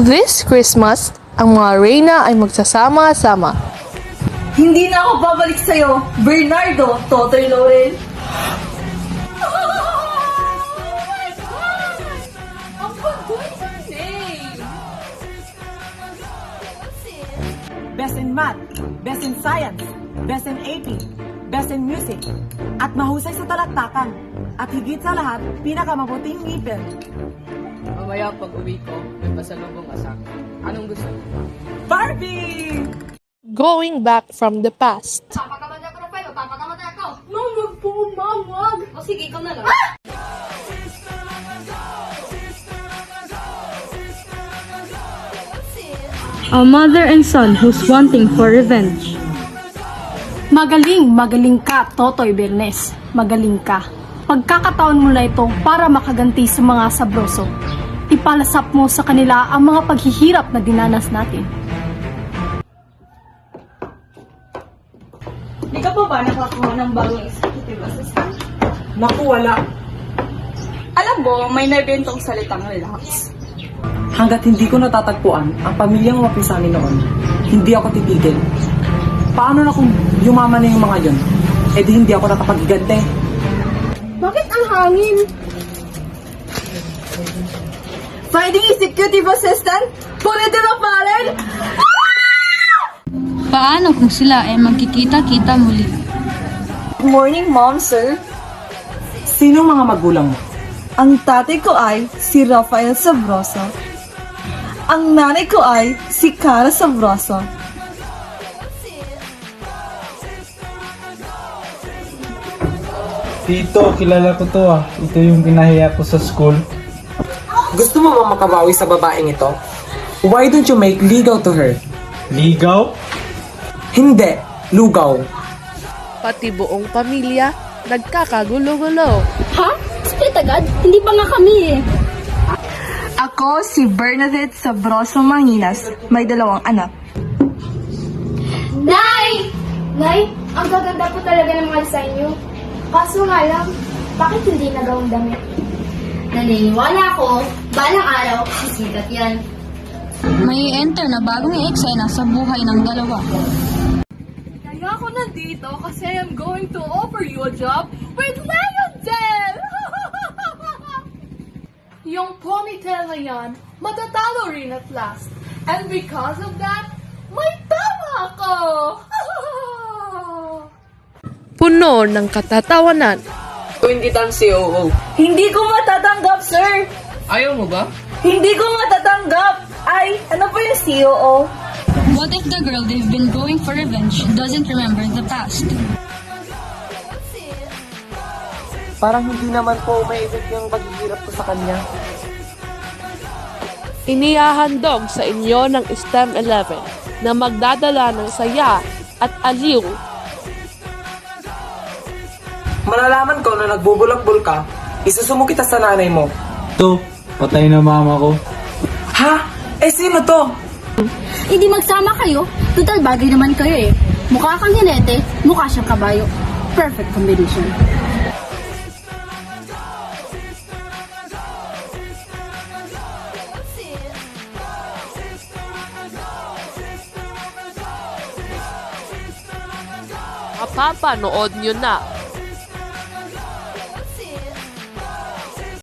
This Christmas, ang mga reyna ay magsasama-sama. Hindi na ako babalik sa'yo, Bernardo, Totoy Laurel. Best in math, best in science, best in AP, best in music, at mahusay sa talaktakan. At higit sa lahat, pinakamabuting ngipin. Mamaya pag uwi ko, may pasalubong ka sa akin. Anong gusto mo? Barbie! Going back from the past. Papakamanda ko na pa yun. Papakamanda ako. Ma'am, wag po, ma'am, wag. O sige, ikaw na lang. A mother and son who's wanting for revenge. Magaling ka, Totoy Bernes. Magaling ka. Pagkakataon mo na ito para makaganti sa mga sabroso. Ipalasap mo sa kanila ang mga paghihirap na dinanas natin. Di ka pa ba nakakuha ng bagong executive assistant? Naku, wala. Alam mo, may nabentong salitang relax. Hanggat hindi ko natatagpuan ang pamilyang wapisani noon, hindi ako titigil. Paano na kung yumaman na yung mga yon? Eh di hindi ako nakapagigante. Bakit ang hangin? Finding executive assistant? Pwede na paren? Paano kung sila ay magkikita-kita muli? Good morning, mom, sir. Sino mga magulang mo? Ang tatay ko ay si Rafael Sabroso. Ang nanay ko ay si Cara Sabroso. Tito, kilala ko to ah. Ito yung pinahiya ko sa school. Gusto mo ba makabawi sa babaeng ito? Why don't you make legal to her? Ligaw? Hindi, lugaw. Pati buong pamilya, nagkakagulo-gulo. Ha? Split agad? Hindi pa nga kami eh. Ako si Bernadette Sabroso Manginas. May 2 anak. Nay! Nay, ang gaganda po talaga ng mga design niyo. Kaso nga lang, bakit hindi nagawang damit? Naniniwala ako, balang araw, sisikat yan. May enter na bagong eksena sa buhay ng dalawa. Kaya ako nandito kasi I am going to offer you a job with Leontel! Yung ponytail na yan, matatalo rin at last. And because of that, may tawa ako! Puno ng katatawanan. Kung hindi tang COO. Hindi ko matatanggap, sir! Ayaw mo ba? Hindi ko matatanggap! Ay, ano pa yung COO? What if the girl they've been going for revenge doesn't remember the past? Parang hindi naman po may-effect yung paghihirap ko sa kanya. Inihahandog sa inyo ng STEM 11 na magdadala ng saya at aliw. Malalaman ko na nagbubulak-bul ka, isusumo kita sa nanay mo. To, patay na mama ko. Ha? Eh sino to? Hindi magsama kayo. Total bagay naman kayo eh. Mukha kang hinete, mukha siyang kabayo. Perfect combination. Mapapanood nyo na